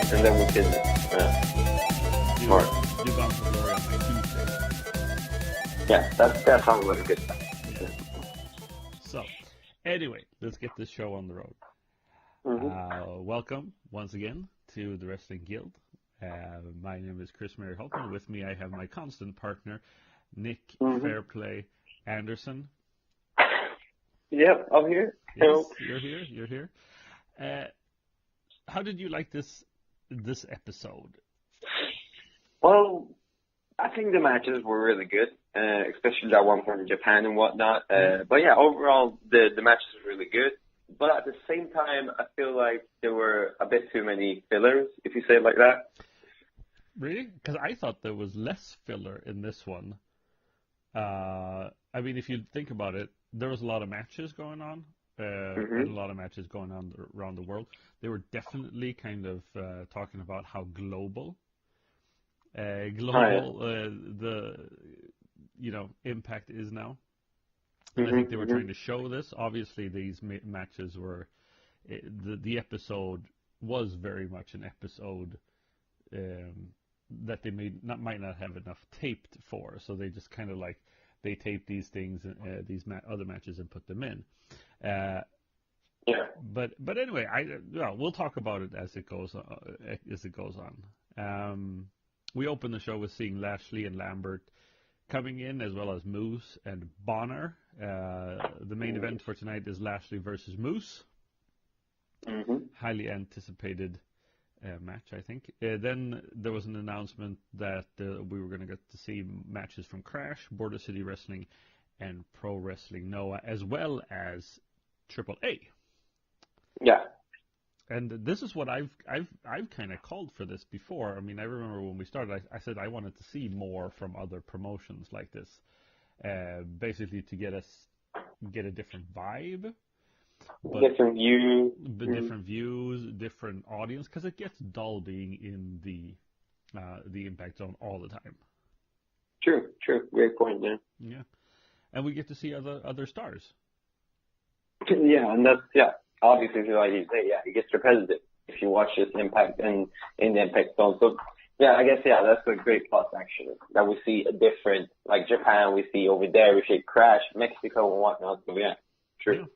And then we can smart. You bound for glory on my Tuesday. Yeah, that sounds like a good time. Yeah. So, anyway, let's get this show on the road. Welcome once again to the Wrestling Guild. My name is Chris Mary Holton. With me, I have my constant partner, Nick Fairplay Anderson. Yep, I'm here. Yes, you're here. How did you like this episode? Well, I think the matches were really good, especially that one from Japan and whatnot. But yeah, overall, the matches were really good. But at the same time, I feel like there were a bit too many fillers, if you say it like that. Really? Because I thought there was less filler in this one. I mean, if you think about it, there was a lot of matches going on. And a lot of matches going on around the world. They were definitely kind of talking about how global the impact is now. And I think they were trying to show this. Obviously, these matches were the episode was very much an episode that they might not have enough taped for. So they just kind of like they taped these things, other matches, and put them in. But anyway, we'll talk about it as it goes on. We open the show with seeing Lashley and Lambert coming in, as well as Moose and Bonner. The main event for tonight is Lashley versus Moose. Highly anticipated match, I think. Then there was an announcement that we were going to get to see matches from Crash, Border City Wrestling, and Pro Wrestling Noah, as well as AAA. Yeah. And this is what I've kind of called for this before. I mean, I remember when we started, I said I wanted to see more from other promotions like this, basically to get a different vibe, different view, different views, different audience, because it gets dull being in the Impact Zone all the time. True, great point there. Yeah, and we get to see other stars. Yeah, and that's obviously, like you say, it gets repetitive if you watch this Impact in the Impact Zone. So, I guess, that's a great plus, actually, that we see a different, like Japan, we see over there, we see Crash, Mexico, and whatnot. So, true.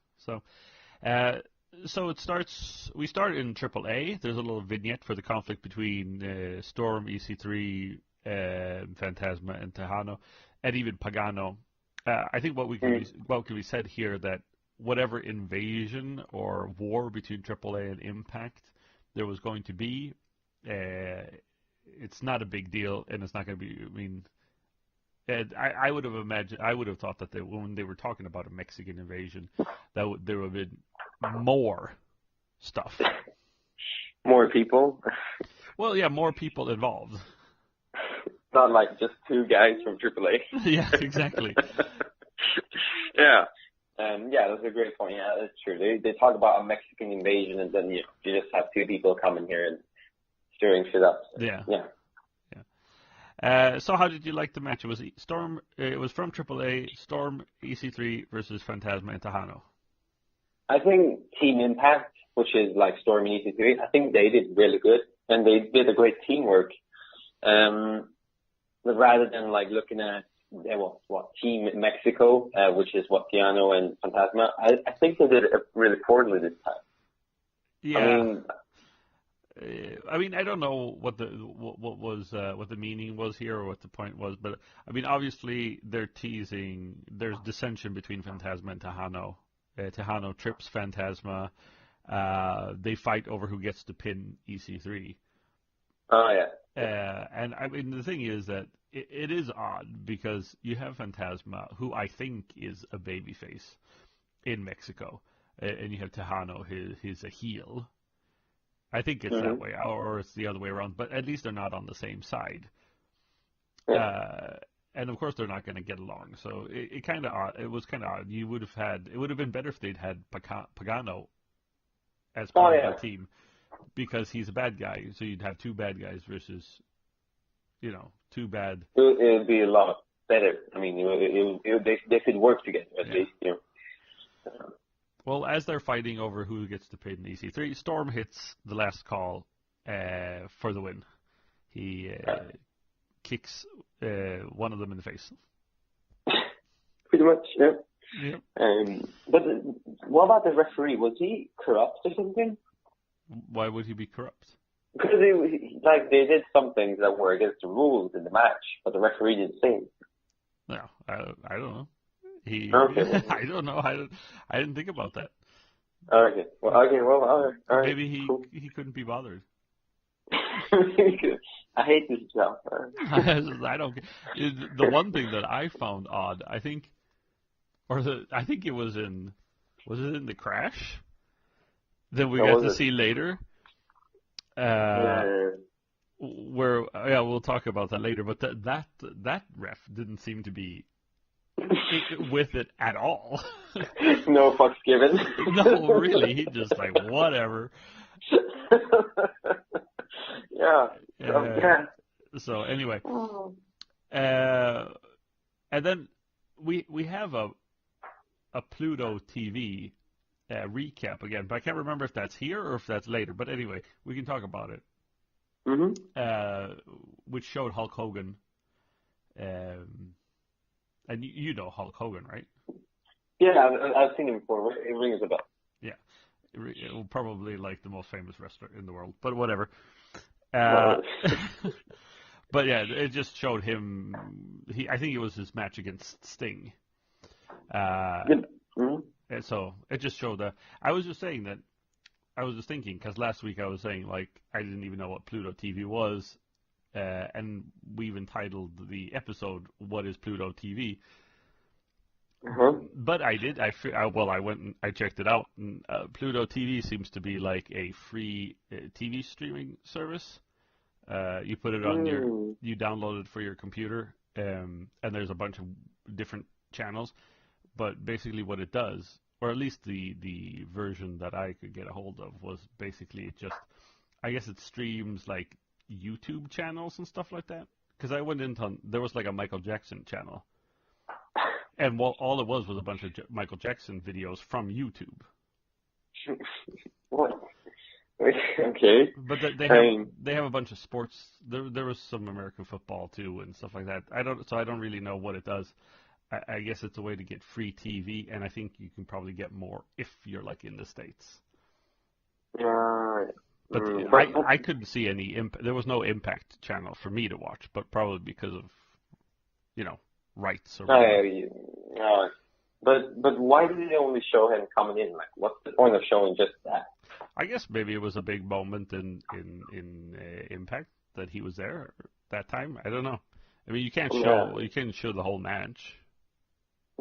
Yeah, so it starts, we start in AAA. There's a little vignette for the conflict between Storm, EC3, Phantasma, and Tejano, and even Pagano. I think what can be said here that whatever invasion or war between AAA and Impact there was going to be, it's not a big deal, and it's not going to be. I mean, I would have thought that when they were talking about a Mexican invasion, there would have been more stuff, more people. Well, yeah, more people involved. Not like just two guys from AAA. Yeah, exactly. That's a great point. Yeah, that's true. They talk about a Mexican invasion, and then you just have two people coming here and stirring shit up. So, yeah. So how did you like the match? It was Storm. It was from AAA. Storm, EC3 versus Phantasma and Tejano. I think Team Impact, which is like Storm and EC3, I think they did really good, and they did a great teamwork. Rather than like looking at Team Mexico, which is Tiano and Phantasma, I think they did it really poorly this time. Yeah. I mean, I don't know what the meaning was here or what the point was, but I mean, obviously they're teasing. There's dissension between Phantasma and Tejano Tejano trips Phantasma. They fight over who gets to pin EC3. Oh, yeah. And I mean, the thing is that it is odd because you have Phantasma, who I think is a babyface in Mexico, and you have Tejano, he's a heel. I think it's that way, or it's the other way around, but at least they're not on the same side. Yeah. And of course they're not going to get along, so it kind of odd. It was kind of odd. It would have been better if they'd had Pagano as part of the team, because he's a bad guy. So you'd have two bad guys versus, two bad. It would be a lot better. I mean, they could work together at least. Well, as they're fighting over who gets to pin EC3, Storm hits the last call for the win. He kicks one of them in the face. Pretty much, yeah. Yeah. But what about the referee? Was he corrupt or something? Why would he be corrupt? Because they did some things that were against the rules in the match, but the referee didn't say it. No, I don't know. Okay. I don't know. I didn't think about that. Okay. Well, all right. Maybe cool. he couldn't be bothered. I hate this job. I don't. The one thing that I found odd, I think it was in the crash that we got to see later. Where we'll talk about that later. But that ref didn't seem to be with it at all. No fucks given. No, really, he just like whatever. Yeah. So anyway, and then we have a Pluto TV recap again, but I can't remember if that's here or if that's later. But anyway, we can talk about it. Which showed Hulk Hogan, and you know Hulk Hogan, right? Yeah, I've seen him before. It rings a bell. Yeah, probably like the most famous wrestler in the world, but whatever. But yeah, it just showed him. I think it was his match against Sting. And so it just showed that. I was just saying that. I was just thinking, because last week I was saying like I didn't even know what Pluto TV was, and we've entitled the episode "What is Pluto TV?" But I did. I went and I checked it out. And, Pluto TV seems to be like a free TV streaming service. You put it on you download it for your computer, and there's a bunch of different channels. But basically, what it does, or at least the version that I could get a hold of, was basically it just, I guess it streams like YouTube channels and stuff like that. Because I went into, there was like a Michael Jackson channel. And all it was a bunch of Michael Jackson videos from YouTube. What? Okay. But they have a bunch of sports. There was some American football too and stuff like that. I don't really know what it does. I guess it's a way to get free TV, and I think you can probably get more if you're like in the States. But I couldn't see any impact. There was no Impact channel for me to watch, but probably because of rights or But why did they only show him coming in? Like, what's the point of showing just that? I guess maybe it was a big moment in Impact that he was there that time. I don't know. I mean, you can't show the whole match.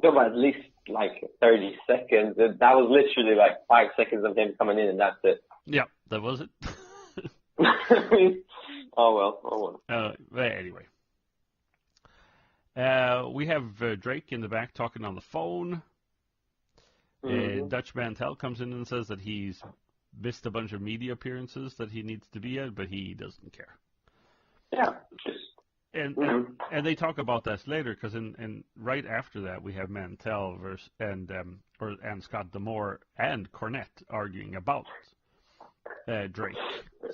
No, but at least like 30 seconds. That was literally like 5 seconds of him coming in, and that's it. Yeah, that was it. Oh well. But anyway. We have Drake in the back talking on the phone. Dutch Mantel comes in and says that he's missed a bunch of media appearances that he needs to be at, but he doesn't care. Yeah. And they talk about that later, because in right after that we have Mantel and Scott D'Amore and Cornette arguing about Drake,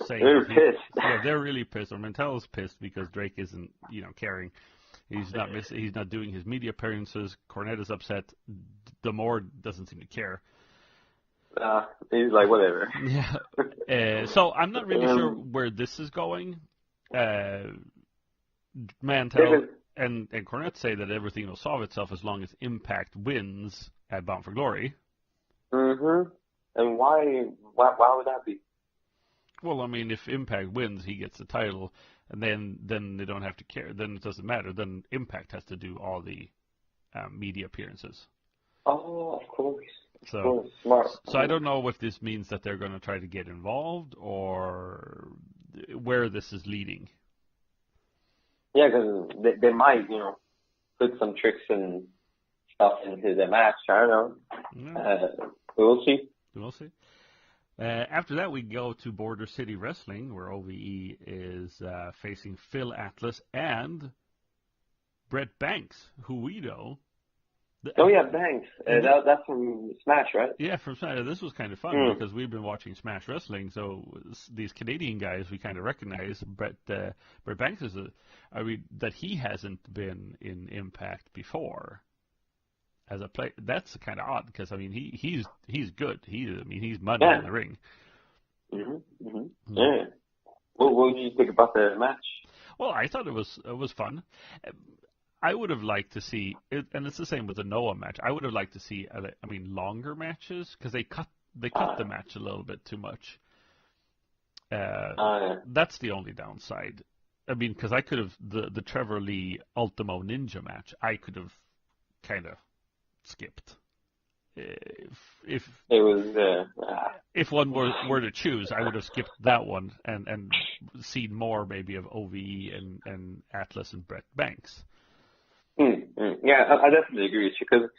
saying they're pissed. Yeah, they're really pissed. Or Mantel's pissed because Drake isn't caring. He's not doing his media appearances. Cornette is upset. D'Amore doesn't seem to care. He's like, whatever. Yeah. So I'm not really sure where this is going. Mantel and Cornette say that everything will solve itself as long as Impact wins at Bound for Glory. Mm-hmm. And why would that be? Well, I mean, if Impact wins, he gets the title, and then they don't have to care. Then it doesn't matter. Then Impact has to do all the media appearances. Oh, of course. Of So, course. Smart. so I don't know if this means that they're going to try to get involved or where this is leading. Yeah, because they might, put some tricks and stuff into the match. I don't know. Yeah. We'll see. We'll see. After that, we go to Border City Wrestling, where OVE is facing Phil Atlas and Brett Banks, who we know. Oh yeah, Banks. That's from Smash, right? Yeah, from Smash. This was kind of fun because we've been watching Smash Wrestling, so these Canadian guys we kind of recognize. Brett Banks is that he hasn't been in Impact before as a player. That's kind of odd because I mean he's good. He's money in the ring. Mm-hmm. Mm-hmm. Yeah. What did you think about the match? Well, I thought it was fun. I would have liked to see it, and it's the same with the Noah match. I would have liked to see, longer matches because they cut the match a little bit too much. That's the only downside. I mean, because I could have the Trevor Lee Ultimo Ninja match. I could have kind of skipped. If it was if one were to choose, I would have skipped that one and seen more maybe of OVE and Atlas and Brett Banks. Yeah, I definitely agree with you because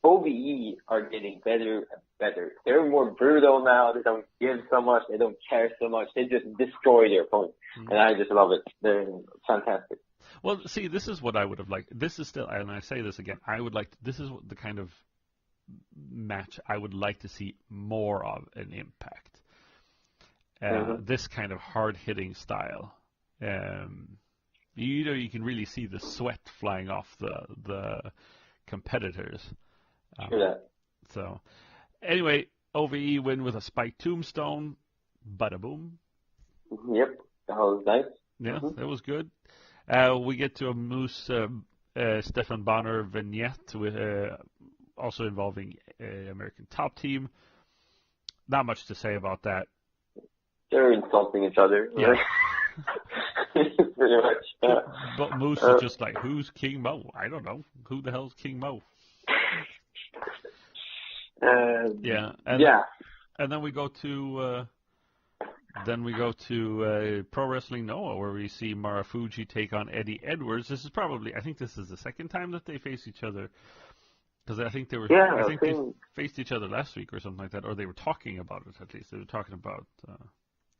OVE are getting better and better. They're more brutal now. They don't give so much. They don't care so much. They just destroy their opponent, and I just love it. They're fantastic. Well, see, this is what I would have liked. This is still, and I say this again, this is the kind of match I would like to see more of an Impact. This kind of hard-hitting style. You can really see the sweat flying off the competitors. So, anyway, OVE win with a spiked tombstone. Bada boom. Yep, that was nice. Yeah, that was good. We get to a Moose Stefan Bonner vignette with also involving American Top Team. Not much to say about that. They're insulting each other. Yeah. Pretty much. Yeah. But Moose is just like, who's King Mo? I don't know. Who the hell's King Mo? Yeah. And then we go to Pro Wrestling Noah, where we see Marufuji take on Eddie Edwards. I think this is the second time that they face each other. Because I think they faced each other last week or something like that, or they were talking about it at least. They were talking about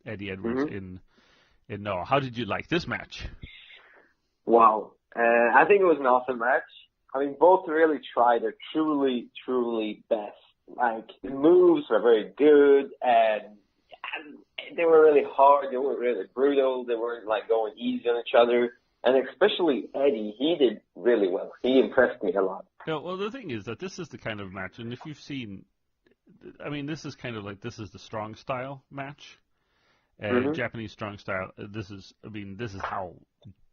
Eddie Edwards in Noah. How did you like this match? Wow. I think it was an awesome match. I mean, both really tried their truly, truly best. Like, the moves were very good, and they were really hard. They were really brutal. They weren't, going easy on each other. And especially Eddie, he did really well. He impressed me a lot. Yeah, well, the thing is that this is the kind of match, and if you've seen, this is kind of like, this is the strong style match. Japanese strong style. This is how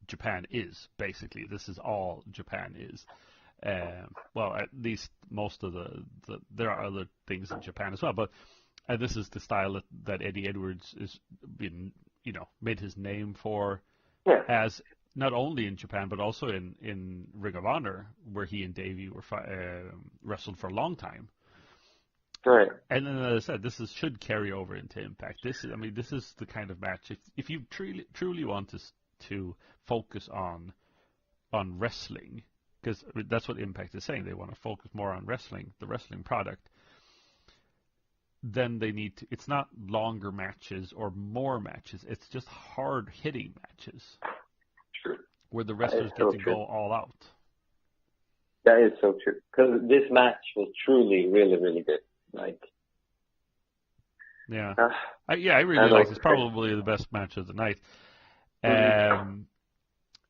Japan is, basically. This is all Japan is. Well, at least most of there are other things in Japan as well, but this is the style that Eddie Edwards has been, made his name for, as not only in Japan but also in Ring of Honor, where he and Davey were wrestled for a long time. Right. And then, as I said, should carry over into Impact. This is the kind of match. If you truly want to focus on wrestling, because that's what Impact is saying, they want to focus more on wrestling, the wrestling product. Then they need to. It's not longer matches or more matches. It's just hard hitting matches. True. Where the wrestlers get to go all out. That is so true. Because this match was truly, really, really good. Yeah, I really like it. It's probably the best match of the night.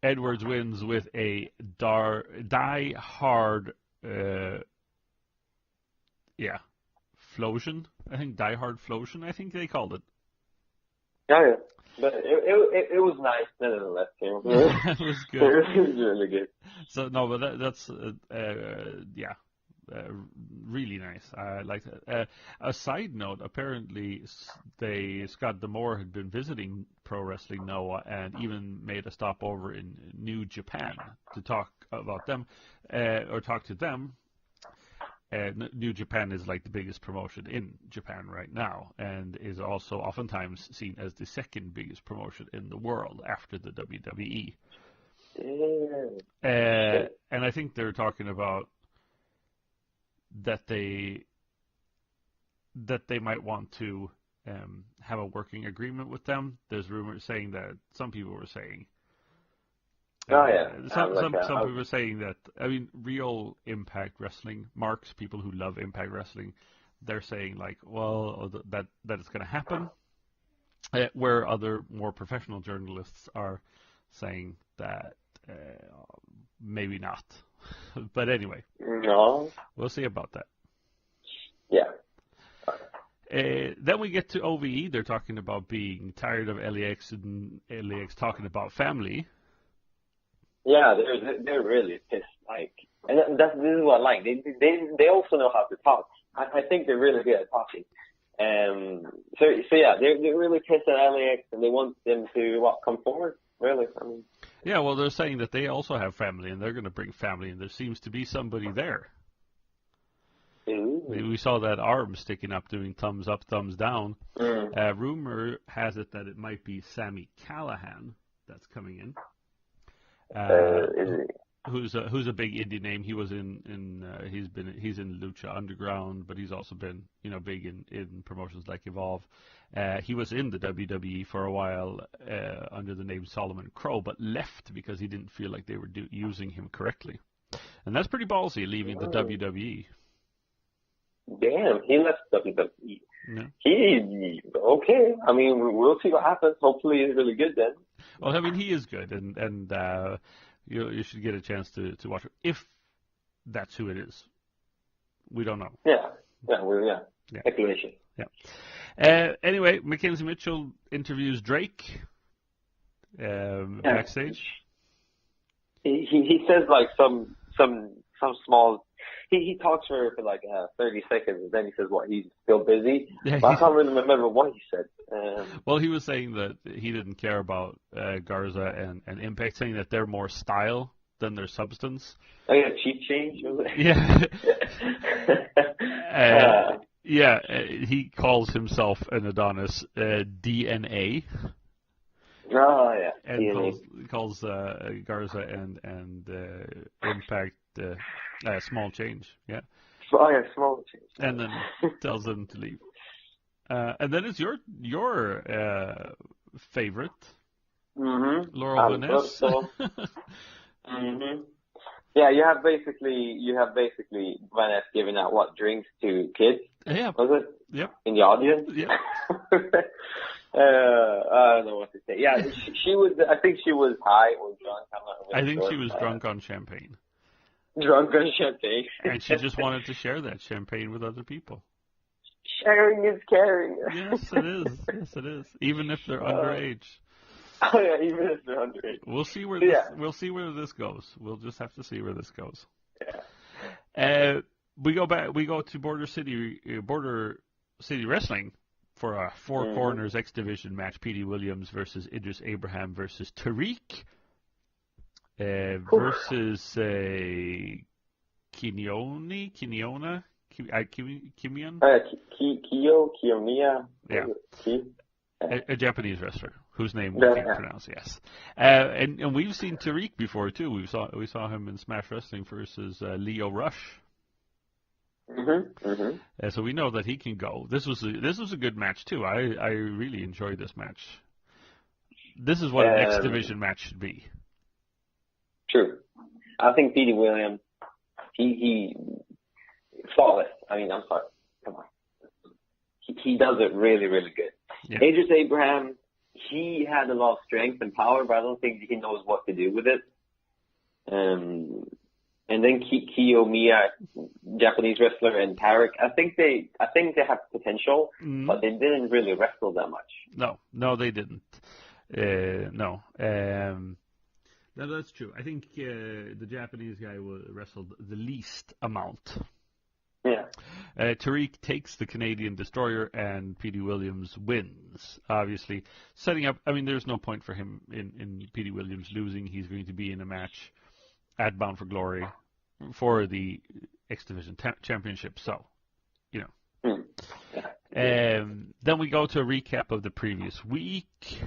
Edwards wins with a die hard, Flosion. I think die hard Flosion. I think they called it. Yeah, but it was nice nonetheless. It was good. It was really good. So no, but that's Really nice. I like that. A side note: apparently, Scott D'Amore had been visiting Pro Wrestling Noah and even made a stopover in New Japan to talk about them or talk to them. New Japan is like the biggest promotion in Japan right now, and is also oftentimes seen as the second biggest promotion in the world after the WWE. And I think they're talking about that they might want to have a working agreement with them. There's rumors saying that some people were saying. Some people were saying that. I mean, real Impact Wrestling marks, people who love Impact Wrestling, they're saying like, well, that it's going to happen. Where other more professional journalists are saying that maybe not. But anyway, no, we'll see about that. Yeah. Then we get to OVE. They're talking about being tired of LAX and LAX talking about family. Yeah, they're really pissed. Like, and this is what I like. They also know how to talk. I think they're really good at talking. So yeah, they're really pissed at LAX, and they want them to come forward. Really, I mean. Yeah, well, they're saying that they also have family, and they're going to bring family, and there seems to be somebody there. Ooh. We saw that arm sticking up, doing thumbs up, thumbs down. Rumor has it that it might be Sami Callihan that's coming in. Who's a big indie name? He was he's in Lucha Underground, but he's also been big in promotions like Evolve. He was in the WWE for a while under the name Solomon Crow, but left because he didn't feel like they were using him correctly, and that's pretty ballsy, leaving the WWE. Damn, he left WWE. Yeah. He okay. I mean, we'll see what happens. Hopefully, he's really good then. Well, I mean, he is good, and you should get a chance to watch it if that's who it is. We don't know. Yeah. Speculation. Yeah. Anyway, Mackenzie Mitchell interviews Drake backstage. He says like some small. He talks for like 30 seconds, and then he says, "What? He's still busy." Yeah, but I can't really remember what he said. Well, he was saying that he didn't care about Garza and Impact, saying that they're more style than their substance. Oh yeah, cheap change. Was it? Yeah. He calls himself an Adonis DNA. Oh yeah. And calls Garza and Impact small change. Yeah. Oh yeah, small change. And then tells them to leave. And then it's your favorite, Laurel Vaness. Yeah, you have basically Vaness giving out drinks to kids. Yeah. Was it? Yep. In the audience. Yeah. I don't know what to say. Yeah, she was. I think she was high or drunk. I'm not really I think sure. she was drunk on champagne. Drunk on champagne. And she just wanted to share that champagne with other people. Sharing is caring. Yes, it is. Yes, it is. Even if they're underage. Oh yeah, even if they're underage. We'll see where this goes. We'll just have to see where this goes. Yeah. We go to Border City Wrestling for a Four Corners X Division match. Petey Williams versus Idris Abraham versus Tariq versus Kimiona. Kiyomiya. Yeah. A Japanese wrestler whose name we can't pronounce. Yes, and we've seen Tariq before too. We saw him in Smash Wrestling versus Leo Rush. So we know that he can go. This was a good match too. I really enjoyed this match. This is what an X Division match should be. True. I think Petey Williams, he flawless. I mean, I'm sorry. Come on. He does it really, really good. Yeah. Idris Abraham, he had a lot of strength and power, but I don't think he knows what to do with it. And then Kiyomiya, Japanese wrestler, and Tariq, I think they have potential, but they didn't really wrestle that much. No, they didn't. No, that's true. I think the Japanese guy wrestled the least amount Yeah. Tariq takes the Canadian Destroyer, and Petey Williams wins. Obviously, setting up. I mean, there's no point for him in Petey Williams losing. He's going to be in a match at Bound for Glory for the X Division Championship. So, you know. Then we go to a recap of the previous week.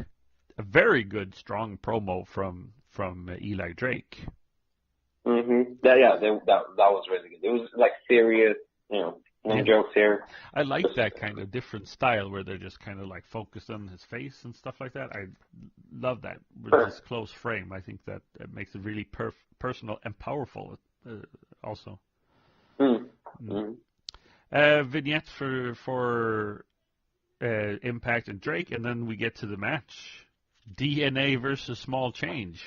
A very good, strong promo from Eli Drake. Mm-hmm. That was really good. It was like serious, no jokes here. I like that kind of different style where they're just kind of like focused on his face and stuff like that. I love that with this close frame. I think that it makes it really personal and powerful. Also, vignette for Impact and Drake, and then we get to the match: DNA versus Small Change.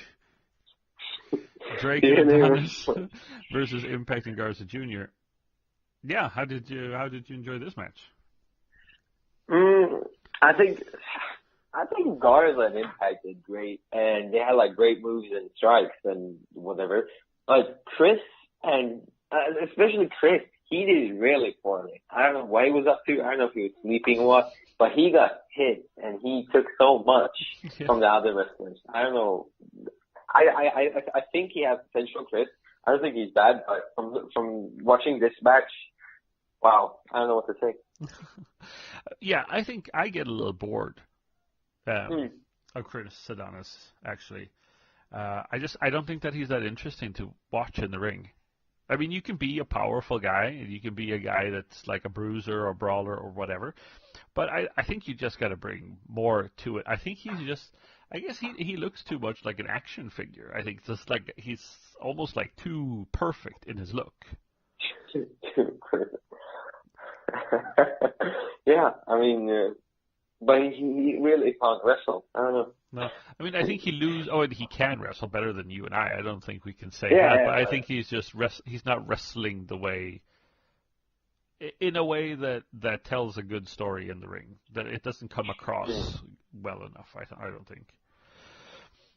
Drake and Adonis versus Impact and Garza Jr. Yeah, how did you enjoy this match? I think Garza and Impact did great, and they had like great moves and strikes and whatever. But Chris and especially Chris, he did really poorly. I don't know what he was up to. I don't know if he was sleeping or what, but he got hit and he took so much from the other wrestlers. I don't know. I think he has potential, Chris. I don't think he's bad, but from watching this match, wow, I don't know what to say. Yeah, I think I get a little bored of Chris Adonis, actually. I don't think that he's that interesting to watch in the ring. I mean, you can be a powerful guy, and you can be a guy that's like a bruiser or brawler or whatever, but I think you just got to bring more to it. I think I guess he looks too much like an action figure. I think just like he's almost like too perfect in his look. Yeah, I mean, but he really can't wrestle. I don't know. No, I mean, I think he can wrestle better than you and I. I don't think we can say that, but I think he's just he's not wrestling the way, in a way that tells a good story in the ring. That it doesn't come across well enough. I don't think.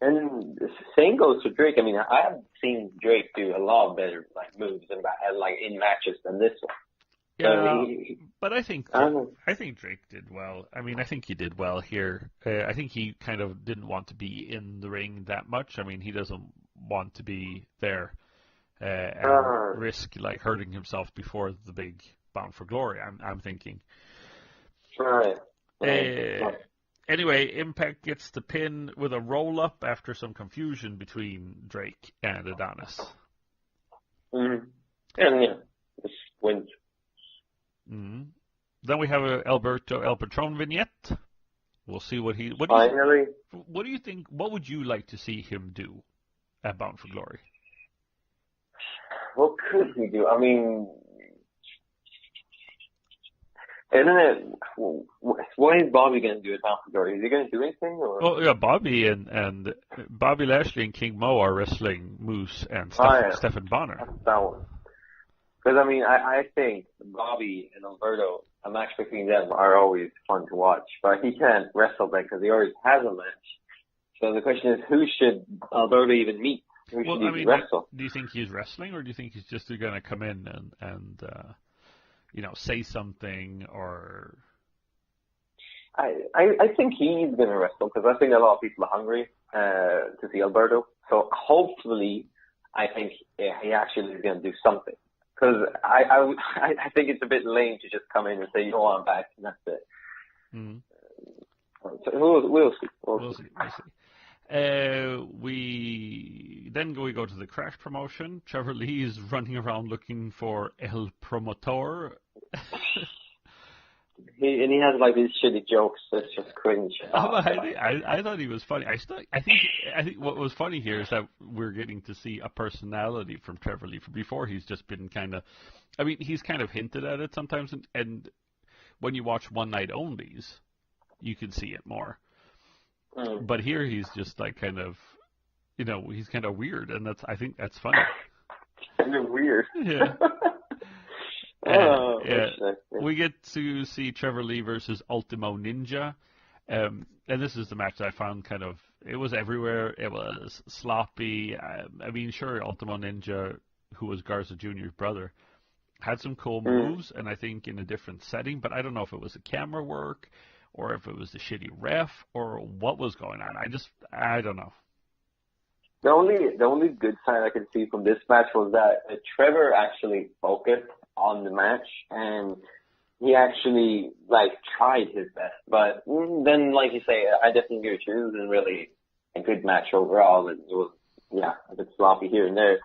And the same goes to Drake. I mean, I have seen Drake do a lot better like moves and like in matches than this one. Yeah, but I think Drake did well. I mean, I think he did well here. I think he kind of didn't want to be in the ring that much. I mean, he doesn't want to be there and risk like hurting himself before the big Bound for Glory. I'm thinking. Right. Anyway, Impact gets the pin with a roll up after some confusion between Drake and Adonis. Mm-hmm. And just wins. Mm-hmm. Then we have a Alberto El Patron vignette. We'll see what he. What do you think? What would you like to see him do at Bound for Glory? What could he do? I mean, isn't it? What is Bobby going to do at Bound for Glory? Is he going to do anything? Or? Well, yeah, Bobby and Bobby Lashley and King Mo are wrestling Moose and Stephen Bonner. That's that one. Because, I mean, I think Bobby and Alberto, a match between them are always fun to watch. But he can't wrestle them because he always has a match. So the question is, who should Alberto even meet? Who should he wrestle? Do you think he's wrestling, or do you think he's just going to come in and say something, or... I think he's going to wrestle because I think a lot of people are hungry to see Alberto. So hopefully, I think he actually is going to do something. Because I think it's a bit lame to just come in and say, I'm back, and that's it. Mm-hmm. So we'll see. We'll see. We go to the Crash promotion. Trevor Lee is running around looking for El Promotor. He has like these shitty jokes that's just cringe. I thought he was funny. I think what was funny here is that we're getting to see a personality from Trevor Lee. Before he's just been kind of, I mean, he's kind of hinted at it sometimes, and when you watch One Night Onlys, you can see it more. But here he's just like kind of, he's kind of weird, and I think that's funny. Kind of weird. Yeah. We get to see Trevor Lee versus Ultimo Ninja, and this is the match that I found it was everywhere. It was sloppy. I mean, sure, Ultimo Ninja, who was Garza Jr.'s brother, had some cool moves, and I think in a different setting, but I don't know if it was the camera work or if it was the shitty ref or what was going on. I don't know. The only good sign I can see from this match was that Trevor actually focused on the match, and he actually tried his best. But then, like you say, I definitely agree with you. It wasn't really a good match overall. It was a bit sloppy here and there.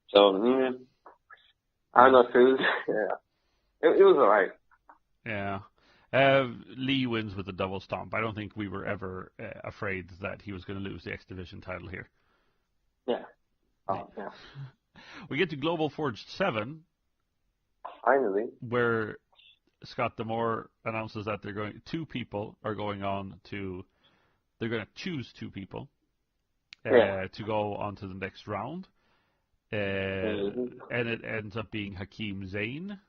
So I don't know if it was it was alright. Yeah. Lee wins with a double stomp. I don't think we were ever afraid that he was going to lose the X Division title here. Yeah. Oh, yeah. We get to Global Forge 7. Finally. Where Scott D'Amore announces that they're going to choose 2 people to go on to the next round. And it ends up being Hakeem Zayn,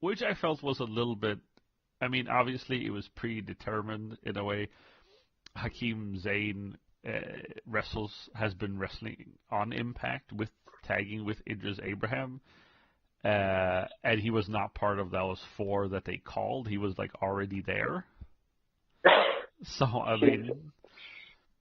which I felt was a little bit, I mean, obviously it was predetermined in a way. Hakeem Zayn has been wrestling on Impact with tagging with Idris Abraham, and he was not part of those 4 that they called. He was already there. So I mean,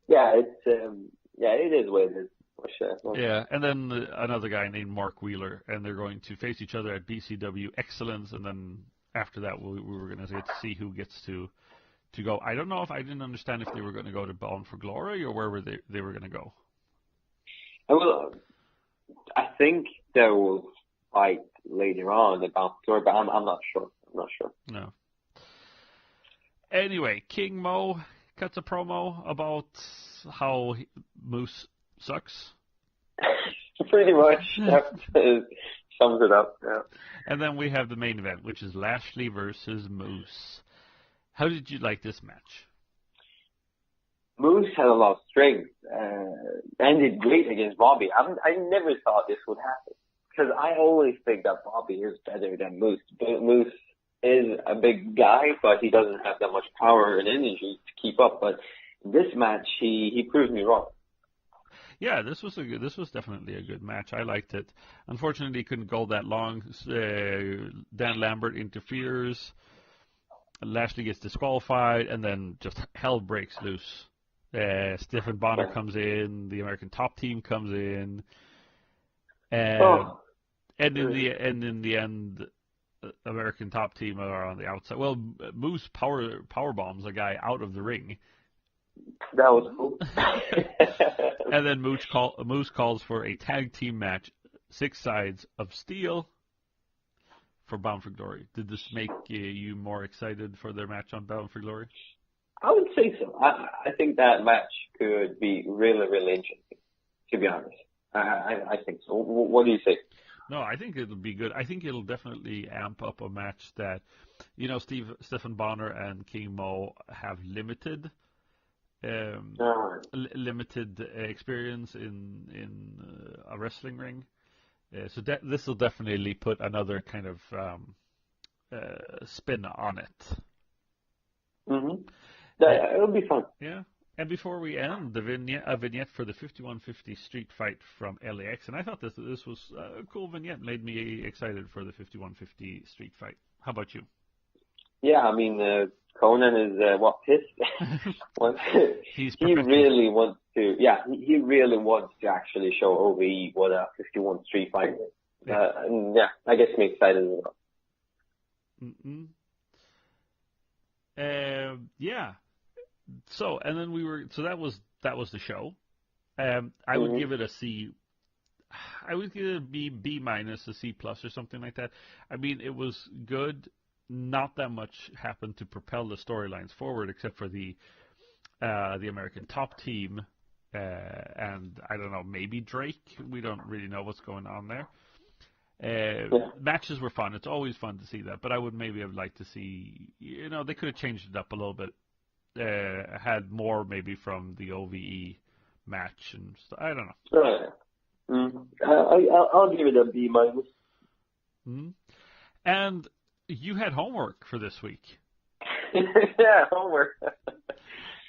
it is what it is. For sure. Yeah, and then another guy named Mark Wheeler, and they're going to face each other at BCW Excellence, and then after that we were going to see who gets to go. I don't know if I didn't understand if they were going to go to Bound for Glory or where they were going to go. Well, I think there will fight later on at Bound for Glory, but I'm not sure. No. Anyway, King Mo cuts a promo about how Moose sucks. Pretty much. That sums it up. Yeah. And then we have the main event, which is Lashley versus Moose. How did you like this match? Moose had a lot of strength and did great against Bobby. I never thought this would happen because I always think that Bobby is better than Moose. But Moose is a big guy, but he doesn't have that much power and energy to keep up. But this match, he proved me wrong. Yeah, this was definitely a good match. I liked it. Unfortunately, it couldn't go that long. Dan Lambert interferes. Lashley gets disqualified, and then just hell breaks loose. Stephen Bonner comes in. The American Top Team comes in. And in the end, American Top Team are on the outside. Well, Moose power bombs a guy out of the ring. That was cool. And then Moose calls for a tag team match, 6 sides of steel, for Bound for Glory. Did this make you more excited for their match on Bound for Glory? I would say so. I think that match could be really, really interesting, to be honest. I think so. What do you think? No, I think it'll be good. I think it'll definitely amp up a match that, Stephen Bonner and King Mo have limited experience in a wrestling ring. So this will definitely put another kind of spin on it. Mm-hmm. It'll be fun. Yeah. And before we end, a vignette for the 5150 street fight from LAX, and I thought this was a cool vignette. Made me excited for the 5150 street fight. How about you? Yeah, I mean, Conan is pissed. He really wants to. Yeah, he really wants to actually show OVE what a 51 street fight is. And I guess me excited as well. Yeah. So, and then that was the show. I would give it a C. I would give it a B minus, a C plus or something like that. I mean, it was good. Not that much happened to propel the storylines forward, except for the American Top Team, and I don't know, maybe Drake. We don't really know what's going on there. Matches were fun. It's always fun to see that, but I would maybe have liked to see, they could have changed it up a little bit. Had more maybe from the OVE match and stuff. I don't know. I'll give it a B minus. And you had homework for this week. Yeah, homework.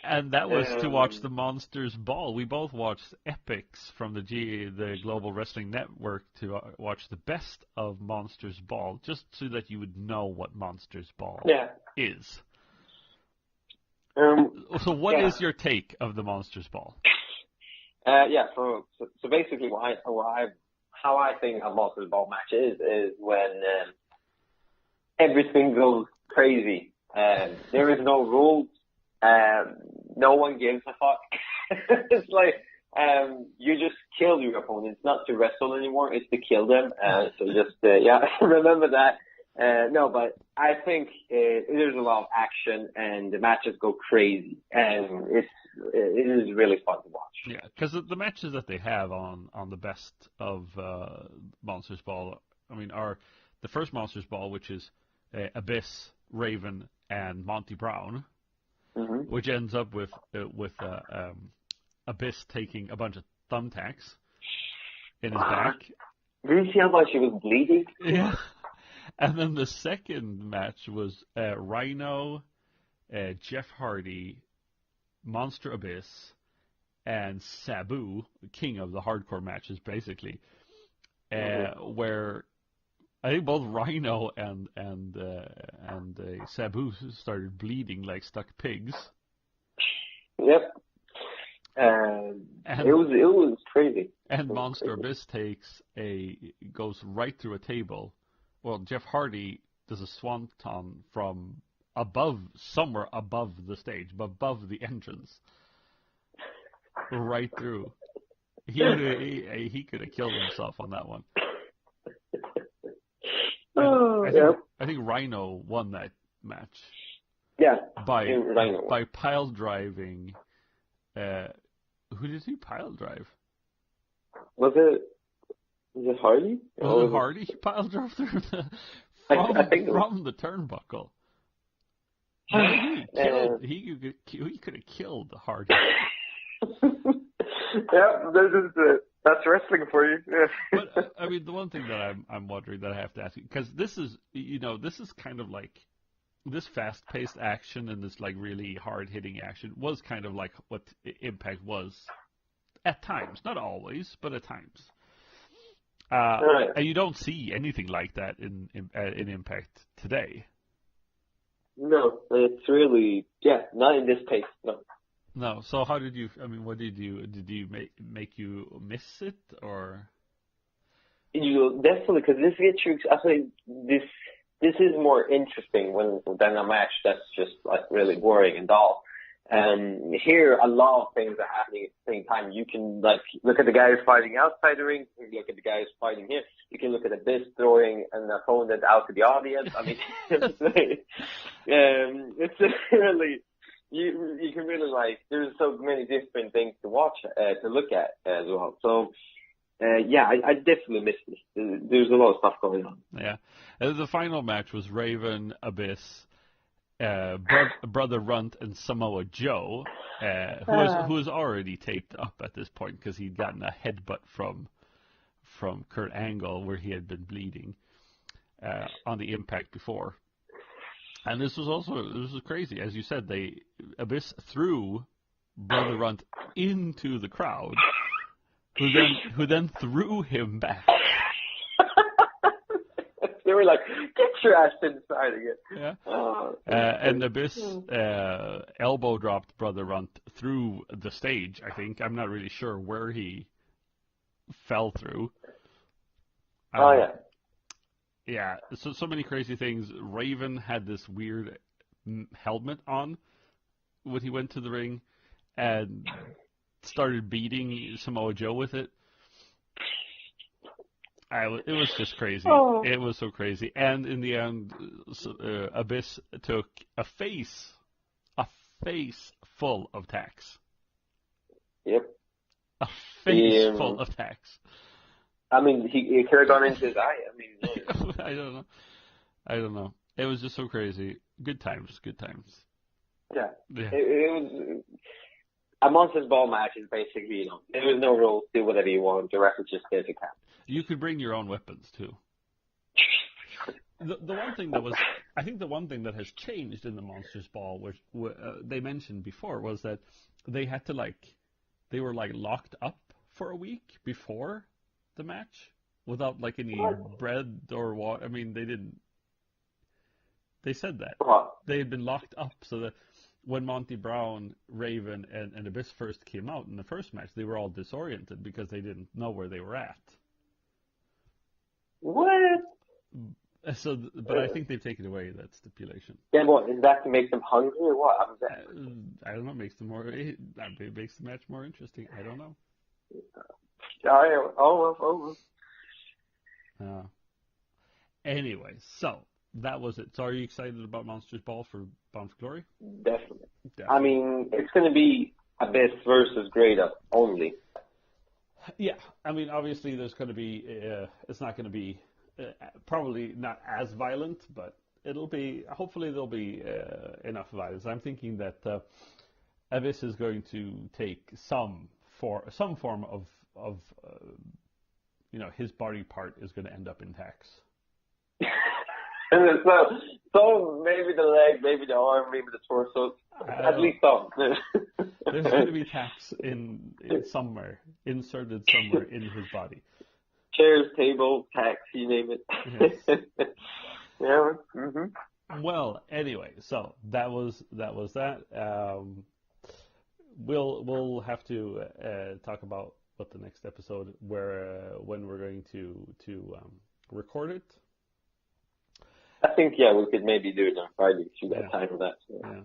And that was to watch the Monsters Ball. We both watched Epics from the Global Wrestling Network to watch the best of Monsters Ball, just so that you would know what Monsters Ball is. So what is your take of the Monsters Ball? So basically how I think a Monsters Ball match is when everything goes crazy. There is no rules. No one gives a fuck. It's like you just kill your opponent. It's not to wrestle anymore. It's to kill them. So just remember that. No, but I think there's a lot of action and the matches go crazy, and it is really fun to watch. Yeah, because the matches that they have on the best of Monsters Ball, I mean, are the first Monsters Ball, which is Abyss, Raven, and Monty Brown, which ends up with Abyss taking a bunch of thumbtacks in his back. Did you see how much he was bleeding? Yeah. And then the second match was Rhino, Jeff Hardy, Monster Abyss, and Sabu, king of the hardcore matches, basically, where I think both Rhino and Sabu started bleeding like stuck pigs. Yep. It was crazy. And Monster Abyss goes right through a table. Well, Jeff Hardy does a swanton from somewhere above the stage, above the entrance, right through. He could have killed himself on that one. I think Rhino won that match. Yeah. By pile driving. Who did he pile drive? Was it Hardy? Was it Hardy? He pile drove through from the turnbuckle. He could have killed Hardy. That's wrestling for you. Yeah. But I mean, the one thing that I'm wondering that I have to ask you, because this is kind of like this fast-paced action and this like really hard-hitting action was kind of like what Impact was at times, not always, but at times. Right. And you don't see anything like that in Impact today. No, it's really not in this pace. No. No. So how did you? I mean, what did you make you miss it or? You definitely, because this gets you. I think this is more interesting than a match that's just like really boring and dull. Here, a lot of things are happening at the same time. You can like look at the guys fighting outside the ring. You can look at the guys fighting here. You can look at Abyss throwing an opponent out to the audience. I mean, it's really you can really like. There's so many different things to watch to look at as well. So. I definitely missed this. There's a lot of stuff going on. Yeah. The final match was Raven, Abyss, Brother Runt, and Samoa Joe, who was already taped up at this point because he'd gotten a headbutt from Kurt Angle where he had been bleeding on the Impact before. And this was crazy. As you said, Abyss threw Brother Runt into the crowd. Who then threw him back. They were like, "Get your ass inside again." Yeah. And Abyss elbow dropped Brother Runt through the stage. I think I'm not really sure where he fell through. Yeah. So many crazy things. Raven had this weird helmet on when he went to the ring, and started beating Samoa Joe with it. It was just crazy. Oh. It was so crazy. And in the end, Abyss took a face full of tacks. Yep. A face full of tacks. I mean, he could have gone into his eye. I mean, I don't know. It was just so crazy. Good times. Yeah. It was. A Monsters Ball match is basically, there was no rules, do whatever you want, the referee just stays a cap. You could bring your own weapons, too. The one thing that was I think the one thing that has changed in the Monsters Ball, which they mentioned before, was that they had to they were locked up for a week before the match without any bread or water. I mean, they didn't. They said that they had been locked up so that when Monty Brown, Raven, and Abyss first came out in the first match, they were all disoriented because they didn't know where they were at. What? So, but I think they've taken away that stipulation. Yeah, what? Is that to make them hungry or what? I don't know. It makes the match more interesting. I don't know. Anyway, so that was it. So, are you excited about Monsters Ball for Bound for Glory? Definitely. I mean, it's going to be Abyss versus Great Up only. Yeah, I mean, obviously, there's going to be. It's not going to be. Probably not as violent, but it'll be. Hopefully, there'll be enough violence. I'm thinking that Abyss is going to take some form of his body part is going to end up in tax. And so maybe the leg, maybe the arm, maybe the torso. At least some. There's going to be tax in somewhere, inserted somewhere in his body. Chairs, table, tax, you name it. Yes. Yeah. Mm-hmm. Well, anyway, so that was that. We'll have to talk about what the next episode when we're going to record it. I think we could maybe do it on Friday if you got time for that. So. Yeah.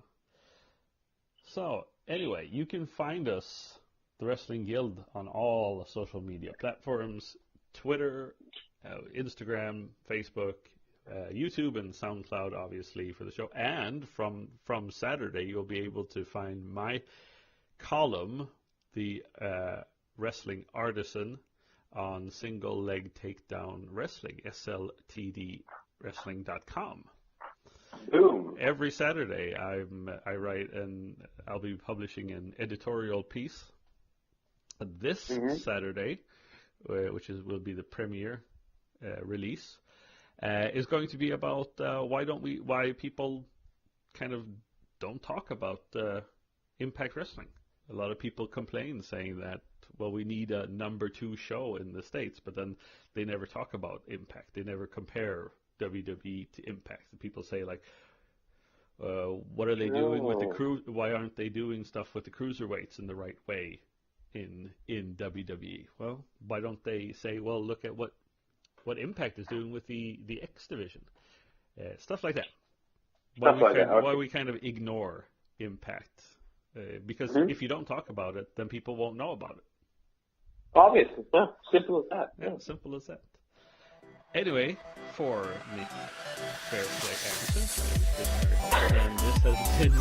So anyway, you can find us, the Wrestling Guild, on all social media platforms. Twitter, Instagram, Facebook, YouTube, and SoundCloud, obviously, for the show. And from Saturday, you'll be able to find my column, the Wrestling Artisan, on Single Leg Takedown Wrestling, SLTD Wrestling.com. Boom. Every Saturday, I write, and I'll be publishing an editorial piece. This Saturday, which will be the premiere release, is going to be about why people kind of don't talk about Impact Wrestling. A lot of people complain, saying that we need a number 2 show in the States, but then they never talk about Impact. They never compare WWE to Impact. The people say what are they doing with the crew? Why aren't they doing stuff with the cruiserweights in the right way in WWE? Well, why don't they say, look at what Impact is doing with the X division, stuff like that. Why we kind of ignore Impact, because if you don't talk about it, then people won't know about it. Obviously, simple as that. Yeah, simple as that. Anyway, for Nick Fairplay Anderson, and this has been